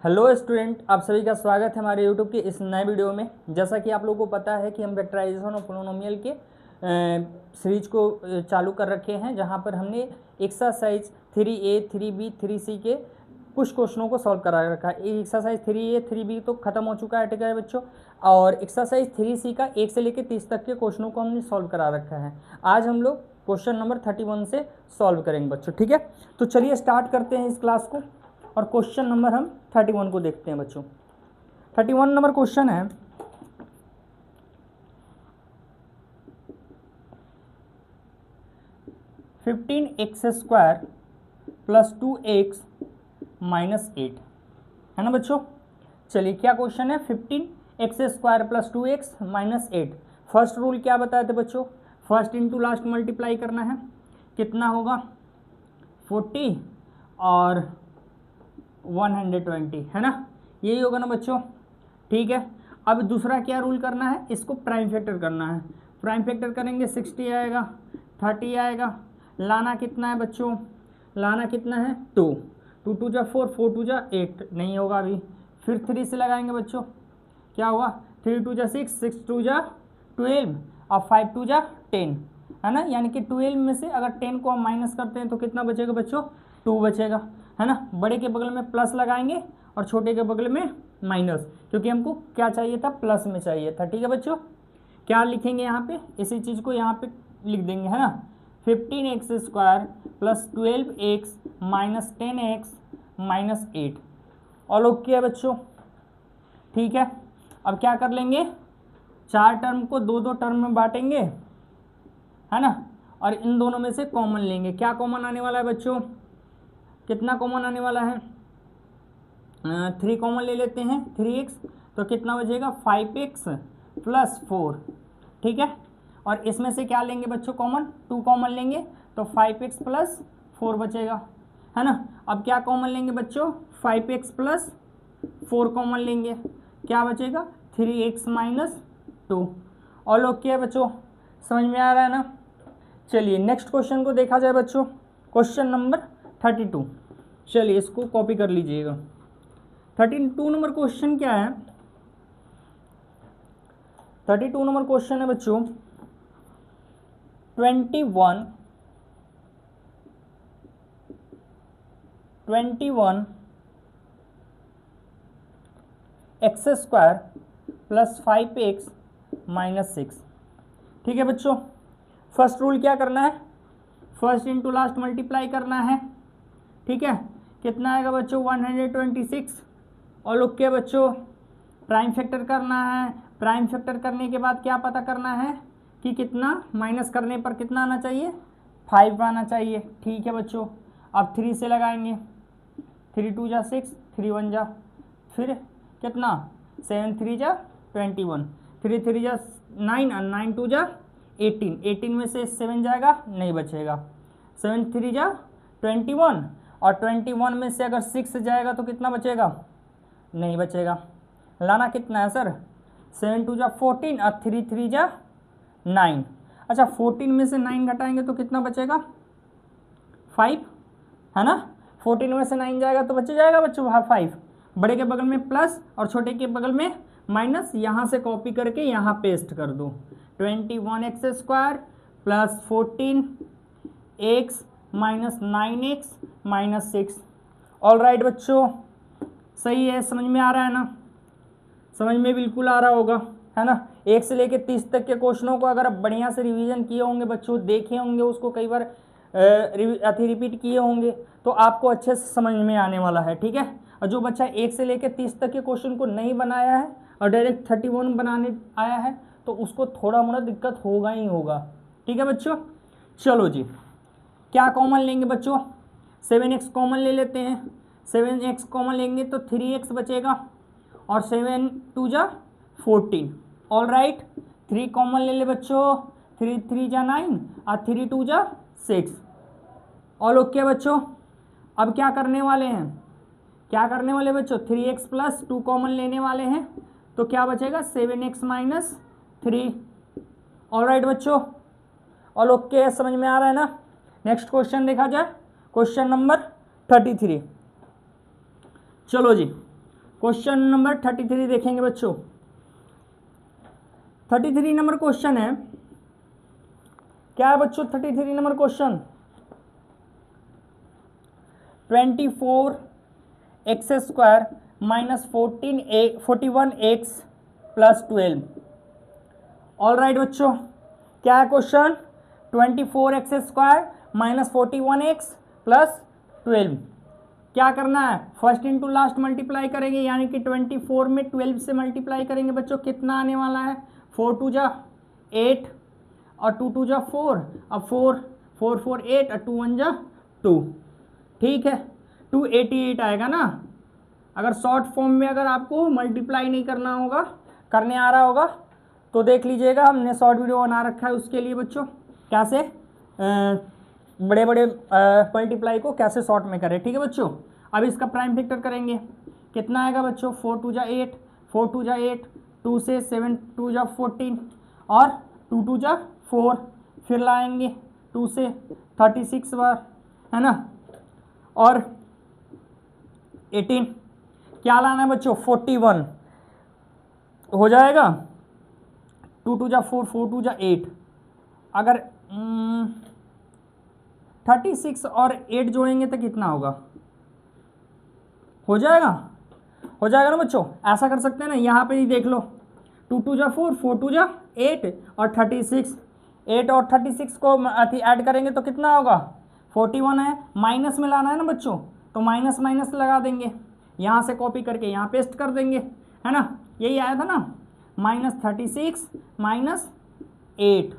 Hello student, आप सभी का स्वागत है हमारे यूट्यूब के इस नए वीडियो में। जैसा कि आप लोगों को पता है कि हम वेक्टराइजेशन और पोलिनोमियल के सीरीज को चालू कर रखे हैं, जहां पर हमने एक्सरसाइज 3A 3B 3C के कुछ क्वेश्चनों को सॉल्व करा रखा है। एक्सरसाइज 3A 3B तो खत्म हो चुका है, ठीक है बच्चों, और एक्सरसाइज 3C का 1 से लेकर 30 तक के क्वेश्चनों को हमने सॉल्व करा रखा है। आज हम लोग क्वेश्चन नंबर 31 से सॉल्व करेंगे बच्चों, ठीक है। तो चलिए स्टार्ट करते हैं इस क्लास को, और क्वेश्चन नंबर हम 31 को देखते हैं बच्चों। 31 नंबर क्वेश्चन है, (15x² + 2x - 8) है ना बच्चों। चलिए क्या क्वेश्चन है, 15x² + 2x - 8। फर्स्ट रूल क्या बताए थे बच्चों, फर्स्ट इंटू लास्ट मल्टीप्लाई करना है। कितना होगा 40 और 120, है ना, यही होगा ना बच्चों, ठीक है। अब दूसरा क्या रूल करना है, इसको प्राइम फैक्टर करना है। प्राइम फैक्टर करेंगे 60 आएगा, 30 आएगा, लाना कितना है बच्चों, लाना कितना है 2, 2 2 जा 4, 4 2 जा 8, नहीं होगा अभी। फिर 3 से लगाएंगे बच्चों, क्या होगा 3 2 जा 6, 6 2 जा 12 और 5 2 जा 10, है ना। यानी कि 12 में से अगर 10 को हम माइनस करते हैं तो कितना बचेगा बच्चों, 2 बचेगा, है ना। बड़े के बगल में प्लस लगाएंगे और छोटे के बगल में माइनस, क्योंकि हमको क्या चाहिए था, प्लस में चाहिए था, ठीक है बच्चों। क्या लिखेंगे यहाँ पे, इसी चीज़ को यहाँ पे लिख देंगे, है ना। 15x² + 12x - 10x - 8 all okay है बच्चों, ठीक है। अब क्या कर लेंगे, 4 टर्म को 2 2 टर्म में बांटेंगे, है ना, और इन दोनों में से कॉमन लेंगे। क्या कॉमन आने वाला है बच्चों, कितना कॉमन आने वाला है, 3 कॉमन ले लेते हैं, 3x, तो कितना बचेगा 5x + 4, ठीक है। और इसमें से क्या लेंगे बच्चों कॉमन, 2 कॉमन लेंगे तो 5x + 4 बचेगा, है ना। अब क्या कॉमन लेंगे बच्चों, 5x + 4 कॉमन लेंगे, क्या बचेगा 3x - 2। ऑल ओके है बच्चों, समझ में आ रहा है ना। चलिए नेक्स्ट क्वेश्चन को देखा जाए बच्चों, क्वेश्चन नंबर 32। चलिए इसको कॉपी कर लीजिएगा। 32 नंबर क्वेश्चन क्या है, 32 नंबर क्वेश्चन है बच्चों, 21 x² + 5x - 6, ठीक है बच्चों। फर्स्ट रूल क्या करना है, फर्स्ट इंटू लास्ट मल्टीप्लाई करना है, ठीक है। कितना आएगा बच्चों 126, और ओके बच्चों। प्राइम फैक्टर करना है, प्राइम फैक्टर करने के बाद क्या पता करना है कि कितना माइनस करने पर कितना आना चाहिए, 5 आना चाहिए, ठीक है बच्चों। अब 3 से लगाएंगे, 3 2 जा 6, 3 1 जा, फिर कितना 7 3 जा 21, 3 3 जा 9 और 9 2 जा 18, 18 में से 7 जाएगा, नहीं बचेगा, 7 3 जा 21, और 21 में से अगर 6 जाएगा तो कितना बचेगा, नहीं बचेगा। लाना कितना है सर, 7 2 जा 14 और 3 3 जा 9। अच्छा 14 में से 9 घटाएंगे तो कितना बचेगा 5, है ना। 14 में से 9 जाएगा तो बच जाएगा बच्चों 5। बड़े के बगल में प्लस और छोटे के बगल में माइनस, यहाँ से कॉपी करके यहाँ पेस्ट कर दो। 21x² + 14x - 9x - 6। All right बच्चों, सही है, समझ में आ रहा है ना, समझ में बिल्कुल आ रहा होगा, है ना। 1 से लेकर 30 तक के क्वेश्चनों को अगर आप बढ़िया से रिवीजन किए होंगे बच्चों, देखे होंगे उसको कई बार रिपीट किए होंगे, तो आपको अच्छे से समझ में आने वाला है, ठीक है। और जो बच्चा 1 से लेकर 30 तक के क्वेश्चन को नहीं बनाया है और डायरेक्ट 31 बनाने आया है, तो उसको थोड़ा मोड़ा दिक्कत होगा ही होगा, ठीक है बच्चों। चलो जी, क्या कॉमन लेंगे बच्चों, 7x कॉमन ले लेते हैं। 7x कॉमन लेंगे तो 3x बचेगा, और 7 2 जा 14, ऑल राइट। 3 कॉमन ले ले बच्चों, 3 3 जा 9 और 3 2 जा 6, ऑल ओके बच्चों। अब क्या करने वाले हैं, क्या करने वाले बच्चों, 3x + 2 कॉमन लेने वाले हैं, तो क्या बचेगा 7x - 3, ऑल राइट बच्चों, ऑल ओके, समझ में आ रहा है ना। नेक्स्ट क्वेश्चन देखा जाए, क्वेश्चन नंबर 33। चलो जी, क्वेश्चन नंबर 33 देखेंगे बच्चों। 33 नंबर क्वेश्चन है, क्या है बच्चों 33 number question? 24x² minus 41x plus 12। All right बच्चों, क्या है question? 24x² minus 41x plus 12। क्या करना है? फर्स्ट इंटू लास्ट मल्टीप्लाई करेंगे, यानी कि 24 में 12 से मल्टीप्लाई करेंगे बच्चों, कितना आने वाला है? 4 2 जा 8 और 2 2 जा 4, अब 4 4 4 8 और 2 1 जा 2। ठीक है, 288 आएगा ना। अगर शॉर्ट फॉर्म में अगर आपको मल्टीप्लाई नहीं करना होगा, करने आ रहा होगा तो देख लीजिएगा, हमने शॉर्ट वीडियो बना रखा है उसके लिए बच्चों, कैसे बड़े बड़े मल्टीप्लाई को कैसे शॉर्ट में करें। ठीक है बच्चों, अब इसका प्राइम फैक्टर करेंगे, कितना आएगा बच्चों? 4 2 जा 8, 4 2 जा 8, 2 से 7 2 जा 14 और 2 2 जा 4, फिर लाएंगे 2 से 36 बार, है ना, और 18, क्या लाना है बच्चों? 41 हो जाएगा। 2 2 जा 4, 4 2 जा 8, अगर 36 और 8 जोड़ेंगे तो कितना होगा? हो जाएगा, हो जाएगा ना बच्चों। ऐसा कर सकते हैं ना, यहाँ पे ही देख लो, 2 2 जा 4, 4 2 जा 8 और 36, 8 और 36 को ऐड करेंगे तो कितना होगा? 41 है। माइनस में लाना है ना बच्चों, तो माइनस माइनस लगा देंगे, यहाँ से कॉपी करके यहाँ पेस्ट कर देंगे, है ना, यही आया था ना, -36 माइनस 8।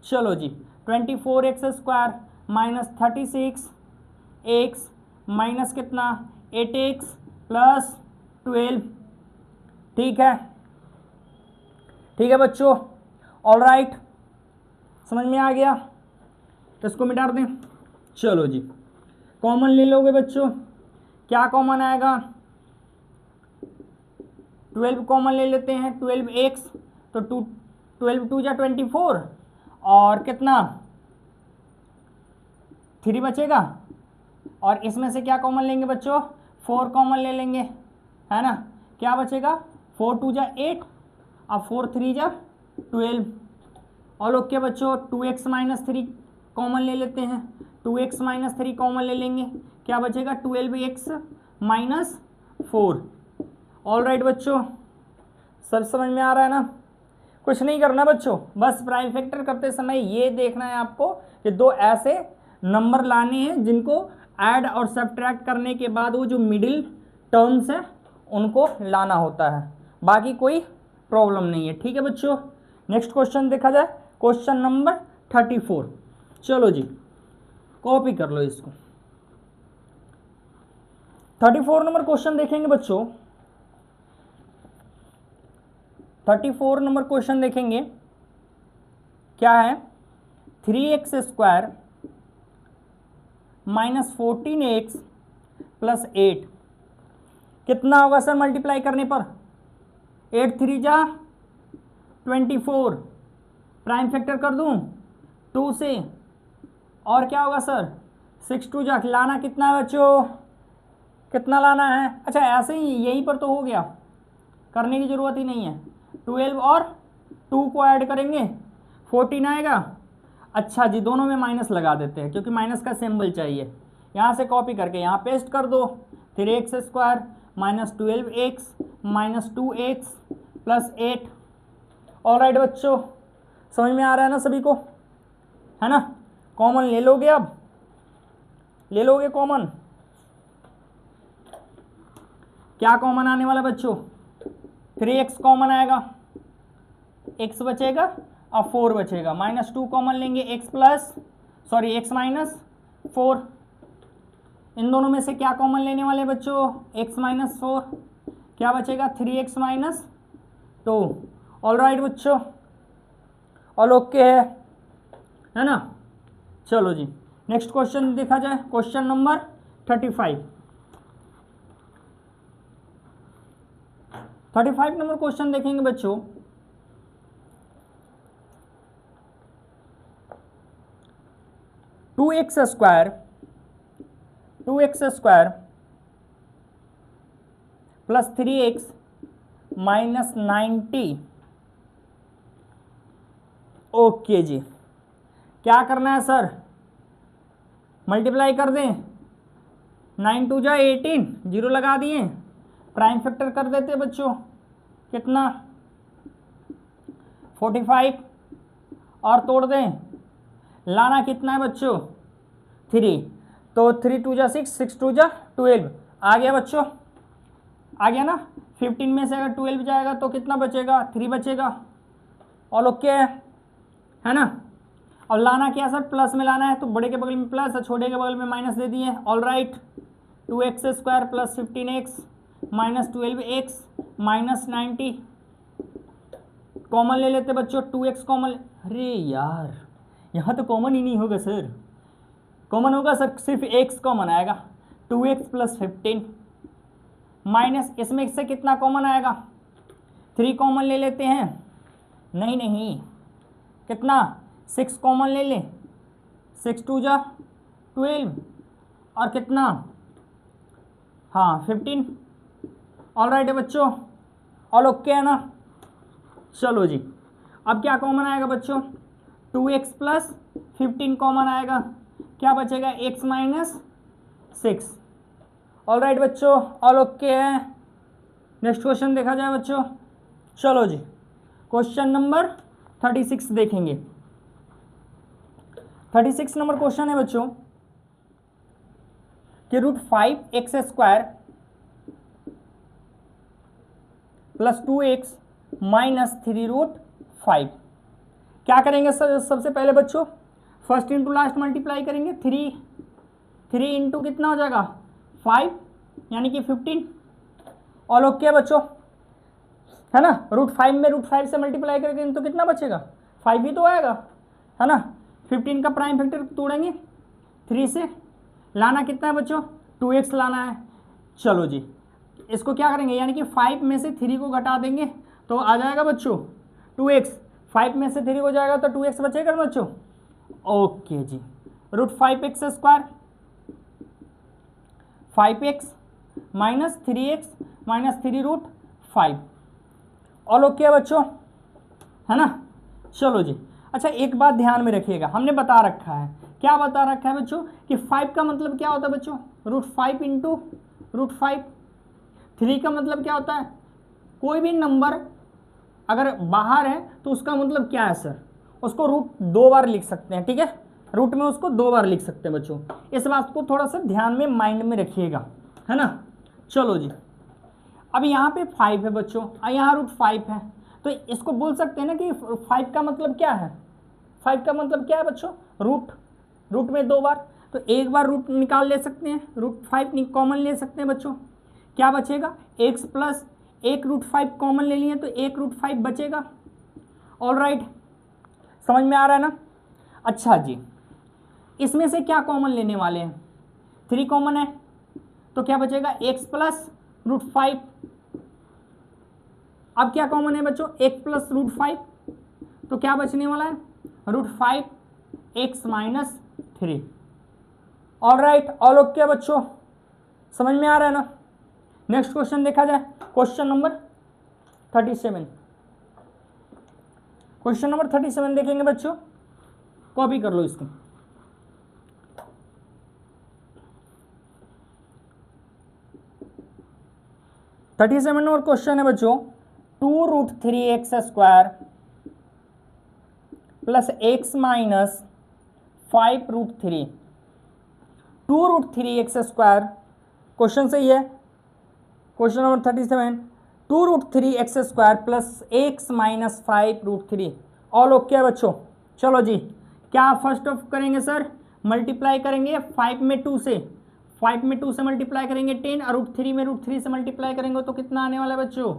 चलो जी, 24x² माइनस 36x माइनस कितना? 8x plus 12। ठीक है, ठीक है बच्चों, ऑल राइट, समझ में आ गया? तो इसको मिटा दें। चलो जी, कॉमन ले लोगे बच्चों, क्या कॉमन आएगा? 12 कॉमन ले लेते हैं, 12x, तो 12 2 जा 24 और कितना? 3 बचेगा, और इसमें से क्या कॉमन लेंगे बच्चों? 4 कॉमन ले लेंगे, है ना, क्या बचेगा? 4 2 जा 8 और 4 3 जा 12। और ओके बच्चों, 2x माइनस 3 कॉमन ले लेते हैं, 2x माइनस 3 कॉमन ले लेंगे, क्या बचेगा? 12x minus 4। ऑल राइट बच्चों, सब समझ में आ रहा है ना? कुछ नहीं करना बच्चों, बस प्राइम फैक्टर करते समय ये देखना है आपको कि दो ऐसे नंबर लाने हैं जिनको ऐड और सब्ट्रैक्ट करने के बाद वो जो मिडिल टर्म्स हैं उनको लाना होता है, बाकी कोई प्रॉब्लम नहीं है। ठीक है बच्चों, नेक्स्ट क्वेश्चन देखा जाए, क्वेश्चन नंबर 34। चलो जी, कॉपी कर लो इसको। 34 नंबर क्वेश्चन देखेंगे बच्चों, 34 नंबर क्वेश्चन देखेंगे, क्या है? 3x² माइनस 14x प्लस 8 कितना होगा सर मल्टीप्लाई करने पर? 8 3 जा 24, प्राइम फैक्टर कर दूं 2 से, और क्या होगा सर? 6 2 जा, लाना कितना है बच्चों? कितना लाना है? अच्छा ऐसे ही यहीं पर तो हो गया, करने की ज़रूरत ही नहीं है। 12 और 2 को ऐड करेंगे 14 आएगा। अच्छा जी, दोनों में माइनस लगा देते हैं क्योंकि माइनस का सिंबल चाहिए। यहाँ से कॉपी करके यहाँ पेस्ट कर दो, 3x² minus 12x minus 2x plus 8। All right बच्चों, समझ में आ रहा है ना सभी को, है ना? कॉमन ले लोगे, अब ले लोगे कॉमन, क्या कॉमन आने वाला बच्चों? 3x कॉमन आएगा, x बचेगा और 4 बचेगा, -2 कॉमन लेंगे, x माइनस 4। इन दोनों में से क्या कॉमन लेने वाले बच्चों? x माइनस 4, क्या बचेगा? 3x minus 2। ऑल राइट बच्चों, ऑल ओके है ना? चलो जी, नेक्स्ट क्वेश्चन देखा जाए, क्वेश्चन नंबर 35। 35 नंबर क्वेश्चन देखेंगे बच्चों, two x square plus 3x minus 90। Okay जी, क्या करना है सर, मल्टीप्लाई कर दें, 9 2 जा 18, जीरो लगा दिए, प्राइम फैक्टर कर देते बच्चों, कितना 45, और तोड़ दें, लाना कितना है बच्चों 3, तो 3 2 जा 6, 6 2 जा 12, आ गया बच्चों, आ गया ना। 15 में से अगर 12 जाएगा तो कितना बचेगा, 3 बचेगा, ऑल ओके है ना। और लाना क्या सर, प्लस में लाना है, तो बड़े के बगल में प्लस और छोटे के बगल में माइनस दे दिए, all right. 2x² plus 15x minus 12x minus 90, common ले लेते बच्चों, 2x कॉमन, अरे यार यहाँ तो कॉमन ही नहीं होगा सर, कॉमन होगा सर, सिर्फ x कॉमन आएगा, 2x प्लस 15 माइनस इसमें से कितना कॉमन आएगा, 3 कॉमन ले लेते हैं, नहीं कितना 6 कॉमन ले लें, 6 2 जा 12 और कितना, हाँ 15, ऑल राइट है बच्चों, ऑल ओके है ना। चलो जी, अब क्या कॉमन आएगा बच्चों, 2x प्लस 15 कॉमन आएगा, क्या बचेगा x माइनस 6, ऑल राइट बच्चों, ऑल ओके है। नेक्स्ट क्वेश्चन देखा जाए बच्चों, चलो जी क्वेश्चन नंबर 36 देखेंगे। 36 नंबर क्वेश्चन है बच्चों कि √5x² प्लस 2x माइनस 3√5, क्या करेंगे सर, सबसे पहले बच्चों फर्स्ट इंटू लास्ट मल्टीप्लाई करेंगे, 3 इंटू कितना हो जाएगा 5 यानी कि 15, ऑल ओके बच्चों है ना। √5 में √5 से मल्टीप्लाई करेंगे तो कितना बचेगा, 5 ही तो आएगा है ना। 15 का प्राइम फैक्टर तोड़ेंगे 3 से, लाना कितना है बच्चों 2x लाना है। चलो जी, इसको क्या करेंगे, यानी कि 5 में से 3 को घटा देंगे तो आ जाएगा बच्चों 2x, 5 में से 3 हो जाएगा तो 2x बचेगा बच्चों। ओके जी, √5x² 5x minus 3x minus 3√5, all okay बच्चों है ना। चलो जी, अच्छा एक बात ध्यान में रखिएगा, हमने बता रखा है, क्या बता रखा है बच्चों कि 5 का मतलब क्या होता है बच्चों, √5 इंटू √5। 3 का मतलब क्या होता है, कोई भी नंबर अगर बाहर है तो उसका मतलब क्या है सर, उसको रूट 2 बार लिख सकते हैं, ठीक है, रूट में उसको 2 बार लिख सकते हैं बच्चों, इस बात को थोड़ा सा ध्यान में माइंड में रखिएगा है ना। चलो जी, अब यहाँ पे 5 है बच्चों और यहाँ √5 है, तो इसको बोल सकते हैं ना कि 5 का मतलब क्या है, 5 का मतलब क्या है बच्चों, रूट में 2 बार, तो एक बार रूट निकाल ले सकते हैं, √5 कॉमन ले सकते हैं बच्चों, क्या बचेगा x प्लस एक √5 कॉमन ले लिए तो एक √5 बचेगा, ऑल राइट, समझ में आ रहा है ना। अच्छा जी, इसमें से क्या कॉमन लेने वाले हैं, 3 कॉमन है तो क्या बचेगा x प्लस √5, अब क्या कॉमन है बच्चों x प्लस √5, तो क्या बचने वाला है √5x minus 3, all right, all okay बच्चों, समझ में आ रहा है ना। नेक्स्ट क्वेश्चन देखा जाए, क्वेश्चन नंबर 37, क्वेश्चन नंबर 37 देखेंगे बच्चों, कॉपी कर लो इसको। नंबर क्वेश्चन है बच्चों, 2√3x² plus x minus 5√3, 2√3x², question सही है, question number 37, 2√3x² plus x minus 5√3, all okay है बच्चों। चलो जी, क्या फर्स्ट ऑफ करेंगे सर, मल्टीप्लाई करेंगे 5 में 2 से, 5 में 2 से मल्टीप्लाई करेंगे 10 और √3 में √3 से मल्टीप्लाई करेंगे तो कितना आने वाला है बच्चों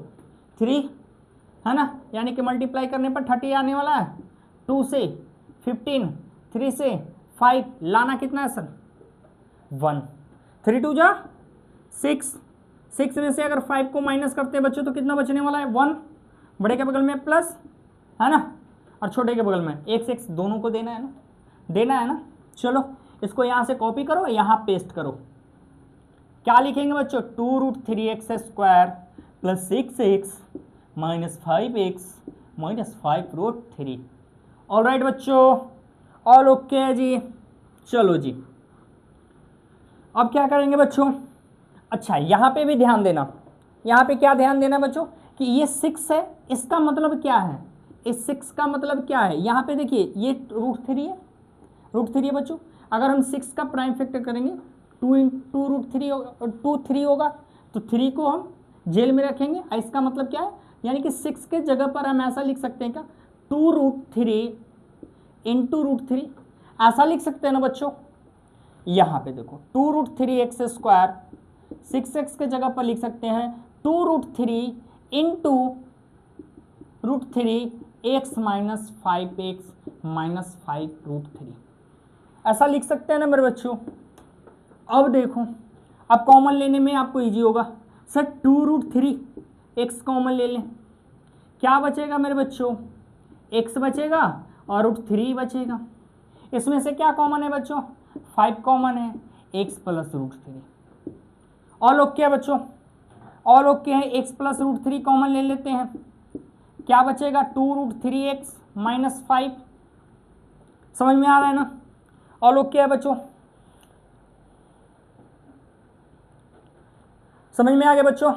3 है ना, यानी कि मल्टीप्लाई करने पर 30 आने वाला है, 2 से 15, 3 से 5, लाना कितना है सर 1, 3 2 जा 6, 6 में से अगर 5 को माइनस करते हैं बच्चों तो कितना बचने वाला है 1, बड़े के बगल में प्लस है ना और छोटे के बगल में x दोनों को देना है ना। चलो इसको यहाँ से कॉपी करो, यहाँ पेस्ट करो, क्या लिखेंगे बच्चों, 2√3x² plus 6x minus 5x minus 5√3। All right बच्चों, ऑल ओके है जी। चलो जी, अब क्या करेंगे बच्चों, अच्छा यहाँ पे भी ध्यान देना, यहाँ पे क्या ध्यान देना बच्चों कि ये 6 है, इसका मतलब क्या है, इस 6 का मतलब क्या है, यहाँ पे देखिए ये √3 है, √3 है बच्चों। अगर हम 6 का प्राइम फैक्टर करेंगे 2 इंटू √3 होगा, 2 3 होगा, तो 3 को हम जेल में रखेंगे। इसका मतलब क्या है, यानी कि 6 के जगह पर हम ऐसा लिख सकते हैं क्या, 2√3 इंटू √3, ऐसा लिख सकते हैं ना बच्चों। यहाँ पे देखो 2√3x², 6x के जगह पर लिख सकते हैं 2√3 into √3 x minus 5x minus 5√3, ऐसा लिख सकते हैं ना मेरे बच्चों। अब देखो, अब कॉमन लेने में आपको इजी होगा सर, 2√3 x कॉमन ले लें, क्या बचेगा मेरे बच्चों, x बचेगा और √3 बचेगा। इसमें से क्या कॉमन है बच्चों, 5 कॉमन है, x प्लस √3। ऑल ओके है बच्चों, ऑल ओके है, x प्लस √3 कॉमन ले लेते हैं, क्या बचेगा 2√3x माइनस 5। समझ में आ रहा है ना, ऑल ओके है बच्चों, समझ में आ गया बच्चों,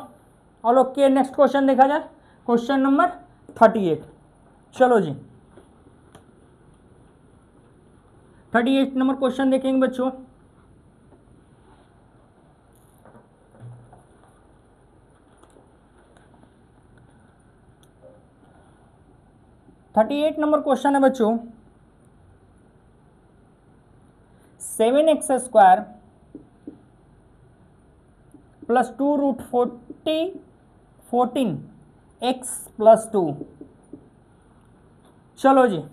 ऑल ओके। नेक्स्ट क्वेश्चन देखा जाए, क्वेश्चन नंबर 38। चलो जी, 38 नंबर क्वेश्चन देखेंगे बच्चों। थर्टी एट नंबर क्वेश्चन है बच्चों, 7x² प्लस 2√14x प्लस 2। चलो जी,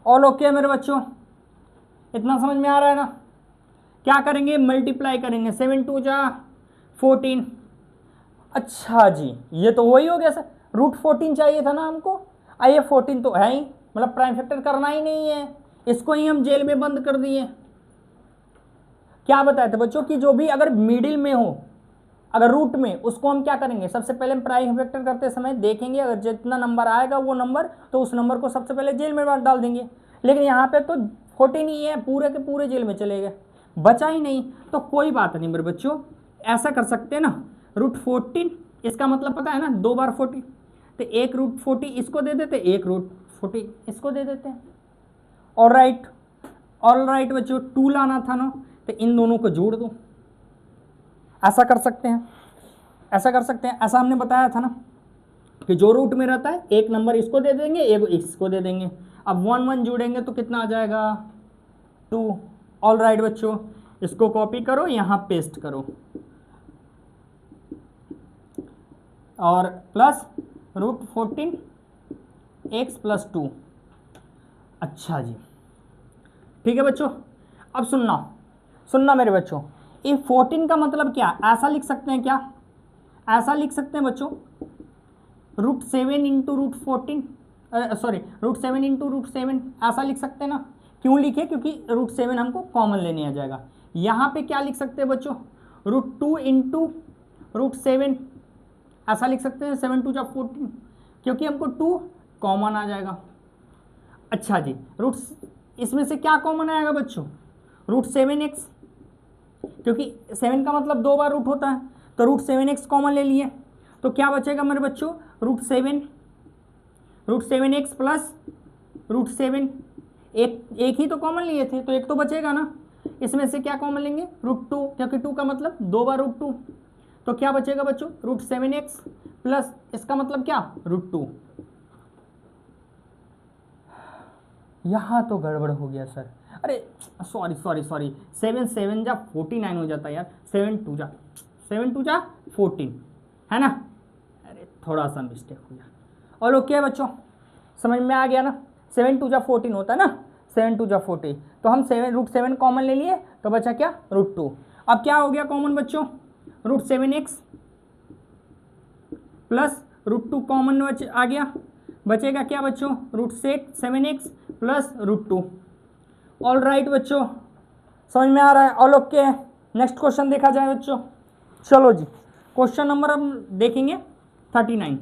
ऑल ओके मेरे बच्चों, इतना समझ में आ रहा है ना। क्या करेंगे, मल्टीप्लाई करेंगे, 7 2 जा 14। अच्छा जी, ये तो वही हो गया सर, √14 चाहिए था ना हमको, ये 14 तो है ही, मतलब प्राइम फैक्टर करना ही नहीं है, इसको ही हम जेल में बंद कर दिए। क्या बताए थे बच्चों कि जो भी अगर मिडिल में हो, अगर रूट में, उसको हम क्या करेंगे, सबसे पहले हम प्राइम फैक्टर करते समय देखेंगे, अगर जितना नंबर आएगा वो नंबर, तो उस नंबर को सबसे पहले जेल में डाल देंगे। लेकिन यहाँ पे तो 14 ही है, पूरे के पूरे जेल में चले गए, बचा ही नहीं। तो कोई बात नहीं मेरे बच्चों, ऐसा कर सकते हैं ना, √14, इसका मतलब पता है ना, 2 बार 40, तो एक √40 इसको दे देते, एक √40 इसको दे देते हैं। ऑल राइट, ऑल राइट बच्चों, 2 लाना था ना, तो इन दोनों को जोड़ दो, ऐसा कर सकते हैं, ऐसा कर सकते हैं। ऐसा हमने बताया था ना कि जो रूट में रहता है एक नंबर इसको दे देंगे, एक इसको दे देंगे। अब 1 1 जोड़ेंगे तो कितना आ जाएगा, 2। ऑल राइट बच्चों, इसको कॉपी करो, यहाँ पेस्ट करो, और प्लस √14x प्लस 2। अच्छा जी, ठीक है बच्चों। अब सुनना, सुनना मेरे बच्चों, ये 14 का मतलब क्या, ऐसा लिख सकते हैं क्या, ऐसा लिख सकते हैं बच्चों, √7 इंटू √14, सॉरी √7 इंटू √7, ऐसा लिख सकते हैं ना। क्यों लिखे, क्योंकि √7 हमको कॉमन लेने आ जाएगा। यहाँ पे क्या लिख सकते हैं बच्चों, √2 इंटू √7, ऐसा लिख सकते हैं, 7 2 जा 14, क्योंकि हमको 2 कॉमन आ जाएगा। अच्छा जी, इसमें से क्या कॉमन आएगा बच्चों, √7x, क्योंकि 7 का मतलब 2 बार रूट होता है, तो √7x कॉमन ले लिए, तो क्या बचेगा मेरे बच्चों, √7x प्लस √7, एक ही तो कॉमन लिए थे, तो एक तो बचेगा ना। इसमें से क्या कॉमन लेंगे, √2, क्योंकि 2 का मतलब 2 बार √2, तो क्या बचेगा बच्चों, √7x प्लस, इसका मतलब क्या, √2। यहाँ तो गड़बड़ हो गया सर, अरे सॉरी सॉरी सॉरी, 7 7 जा 49 हो जाता है यार, 7 2 जा 14 है ना, अरे थोड़ा सा मिस्टेक हो गया। और ओके है बच्चों, समझ में आ गया ना, 7 2 जा 14 होता है ना, 7 2 जा 40, तो हम √7 कॉमन ले लिए, तो बचा क्या, √2। अब क्या हो गया कॉमन बच्चों, √7x प्लस √2 कॉमन आ गया, बचेगा क्या बच्चों, √7x प्लस √2। ऑल राइट बच्चों, समझ में आ रहा है, ऑल ओके है। नेक्स्ट क्वेश्चन देखा जाए बच्चों। चलो जी, क्वेश्चन नंबर हम देखेंगे 39।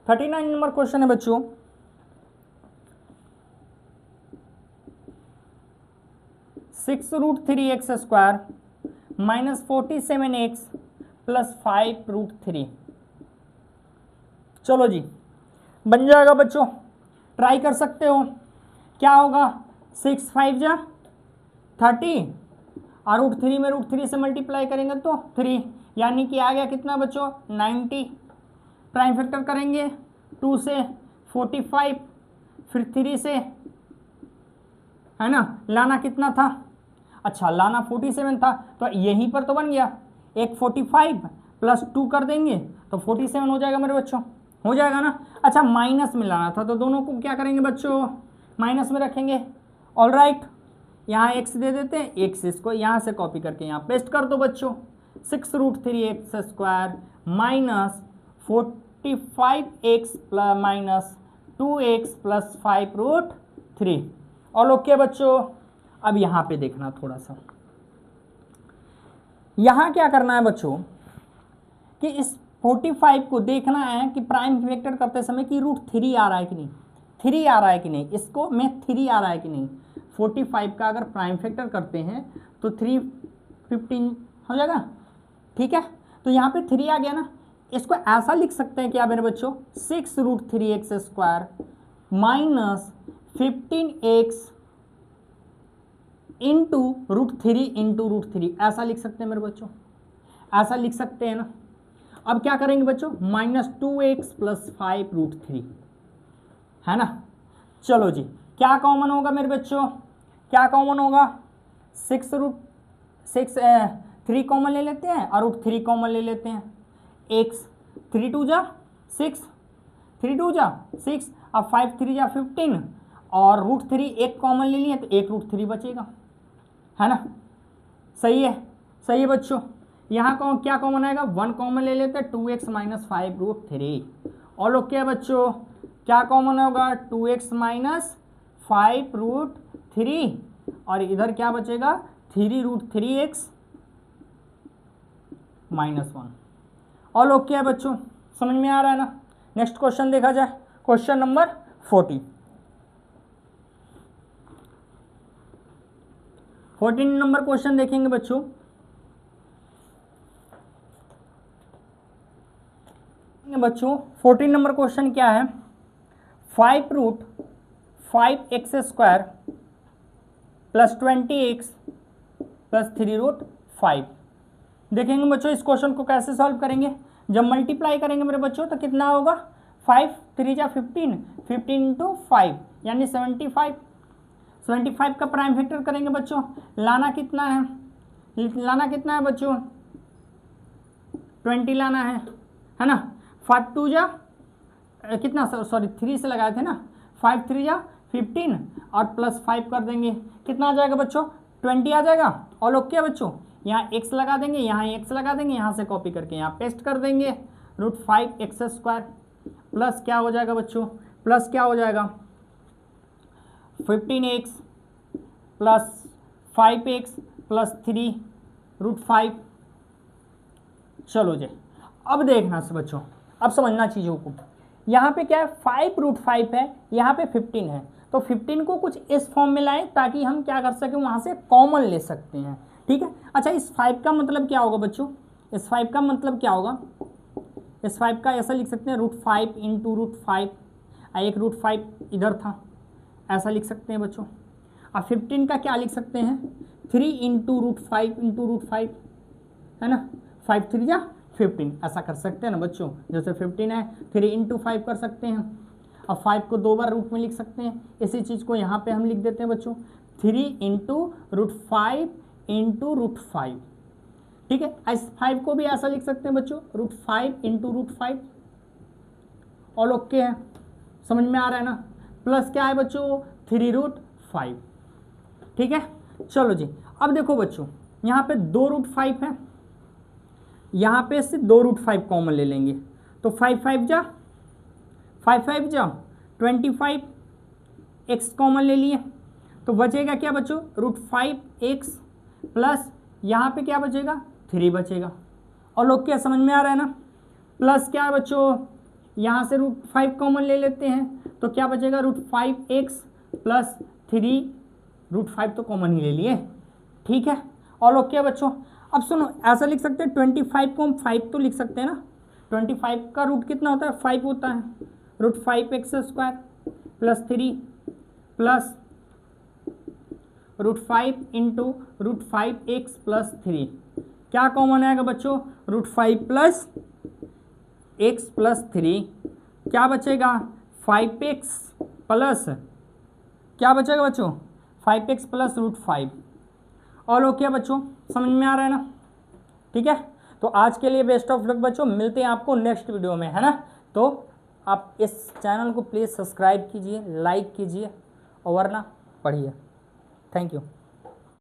39 नंबर क्वेश्चन है बच्चों, six root three x square minus 47x plus 5√3। चलो जी, बन जाएगा बच्चों, ट्राई कर सकते हो। क्या होगा, 6 5 जा 30 और √3 में √3 से मल्टीप्लाई करेंगे तो 3, यानी कि आ गया कितना बच्चों 90। प्राइम फैक्टर करेंगे 2 से 45, फिर 3 से, है ना, लाना कितना था, अच्छा लाना 47 था, तो यहीं पर तो बन गया। एक 45 प्लस 2 कर देंगे तो 47 हो जाएगा मेरे बच्चों, हो जाएगा ना। अच्छा माइनस में लाना था तो दोनों को क्या करेंगे बच्चों, माइनस में रखेंगे। ऑल राइट, यहाँ एक्स दे देते हैं, एक्स इसको यहाँ से कॉपी करके यहाँ पेस्ट कर दो बच्चों। 6√3x² minus 45x minus 2x plus 5√3। और ओके बच्चों, अब यहाँ पे देखना थोड़ा सा, यहाँ क्या करना है बच्चों कि इस 45 को देखना है कि प्राइम फैक्टर करते समय कि √3 आ रहा है कि नहीं, 3 आ रहा है कि नहीं, इसको में 3 आ रहा है कि नहीं। 45 का अगर प्राइम फैक्टर करते हैं तो 3 15 हो जाएगा, ठीक है। तो यहाँ पे 3 आ गया ना, इसको ऐसा लिख सकते हैं क्या मेरे बच्चों, 6√3x² माइनस 15x इंटू √3 ऐसा लिख सकते हैं मेरे बच्चों, ऐसा लिख सकते हैं ना। अब क्या करेंगे बच्चों, माइनस 2x प्लस 5√3, है ना। चलो जी, क्या कॉमन होगा मेरे बच्चों, क्या कॉमन होगा, 3 कॉमन ले लेते हैं और √3 कॉमन ले लेते हैं। x 3 2 जा 6, 3 2 जा 6, अब 5 3 जा 15 और √3 एक कॉमन ले लिए तो एक √3 बचेगा, है ना। सही है, सही है बच्चों। यहाँ क्या कॉमन आएगा, 1 कॉमन ले लेते हैं, 2x माइनस 5√3। और लोग क्या बच्चों, क्या कॉमन होगा, 2x माइनस 5√3 और इधर क्या बचेगा 3√3x माइनस 1। और लोग क्या बच्चों, समझ में आ रहा है ना। नेक्स्ट क्वेश्चन देखा जाए, क्वेश्चन नंबर 40। 14 नंबर क्वेश्चन देखेंगे बच्चों। बच्चों 14 नंबर क्वेश्चन क्या है, 5√5x² प्लस 20x प्लस 3√5। देखेंगे बच्चों इस क्वेश्चन को कैसे सॉल्व करेंगे। जब मल्टीप्लाई करेंगे मेरे बच्चों तो कितना होगा, 5 3 जा 15, 15 इंटू 5 यानी 75। 75 का प्राइम फैक्टर करेंगे बच्चों, लाना कितना है, लाना कितना है बच्चों 20 लाना है ना। 5 2 जा कितना, सॉरी 3 से लगाए थे ना, 5 3 जा 15 और प्लस 5 कर देंगे, कितना आ जाएगा बच्चों 20 आ जाएगा। और लोग क्या बच्चों, यहाँ x लगा देंगे, यहाँ x लगा देंगे, यहाँ से कॉपी करके यहाँ पेस्ट कर देंगे। √5x² प्लस क्या हो जाएगा बच्चों, प्लस क्या हो जाएगा 15x प्लस 5x प्लस 3√5। चलो जी, अब देखना से बच्चों, अब समझना चीज़ों को। यहाँ पे क्या है 5√5 है, यहाँ पे 15 है, तो 15 को कुछ इस फॉर्म में लाएं ताकि हम क्या कर सकें, वहाँ से कॉमन ले सकते हैं, ठीक है। अच्छा इस 5 का मतलब क्या होगा बच्चों, इस 5 का मतलब क्या होगा, इस 5 का ऐसा लिख सकते हैं √5 इंटू √5, एक √5 इधर था, ऐसा लिख सकते हैं बच्चों। अब 15 का क्या लिख सकते हैं, 3 इंटू √5 इंटू √5, है ना, 5 3 जा 15 ऐसा कर सकते हैं ना बच्चों। जैसे 15 है 3 इंटू 5 कर सकते हैं। अब 5 को 2 बार रूट में लिख सकते हैं, इसी चीज़ को यहाँ पे हम लिख देते हैं बच्चों 3 इंटू √5 इंटू √5, ठीक है। इस 5 को भी ऐसा लिख सकते हैं बच्चों √5 इंटू √5। ऑल ओके है, समझ में आ रहा है ना। प्लस क्या है बच्चों 3√5, ठीक है। चलो जी, अब देखो बच्चों यहाँ पे 2√5 है, यहाँ पे से 2√5 कॉमन ले लेंगे तो 5 5 जा 25, एक्स कॉमन ले लिए तो बचेगा क्या बच्चों, √5x प्लस यहाँ पे क्या बचेगा, 3 बचेगा। और लोग क्या समझ में आ रहा है ना, प्लस क्या बच्चों, यहाँ से √5 कॉमन ले लेते हैं तो क्या बचेगा, √5x प्लस 3, √5 तो कॉमन ही ले लिए, ठीक है। और लोग क्या बच्चों, अब सुनो ऐसा लिख सकते हैं 25 को हम 5 तो लिख सकते हैं ना, 25 का रूट कितना होता है, 5 होता है, √5x² plus 3 plus √5 into √5x plus 3, क्या कॉमन आएगा बच्चों, √5 प्लस x प्लस 3, क्या बचेगा 5x प्लस, क्या बचेगा बच्चों 5x प्लस √5। और लोग क्या बच्चों समझ में आ रहा है ना, ठीक है। तो आज के लिए बेस्ट ऑफ लक बच्चों, मिलते हैं आपको नेक्स्ट वीडियो में, है ना। तो आप इस चैनल को प्लीज़ सब्सक्राइब कीजिए, लाइक कीजिए और वरना पढ़िए। Thank you.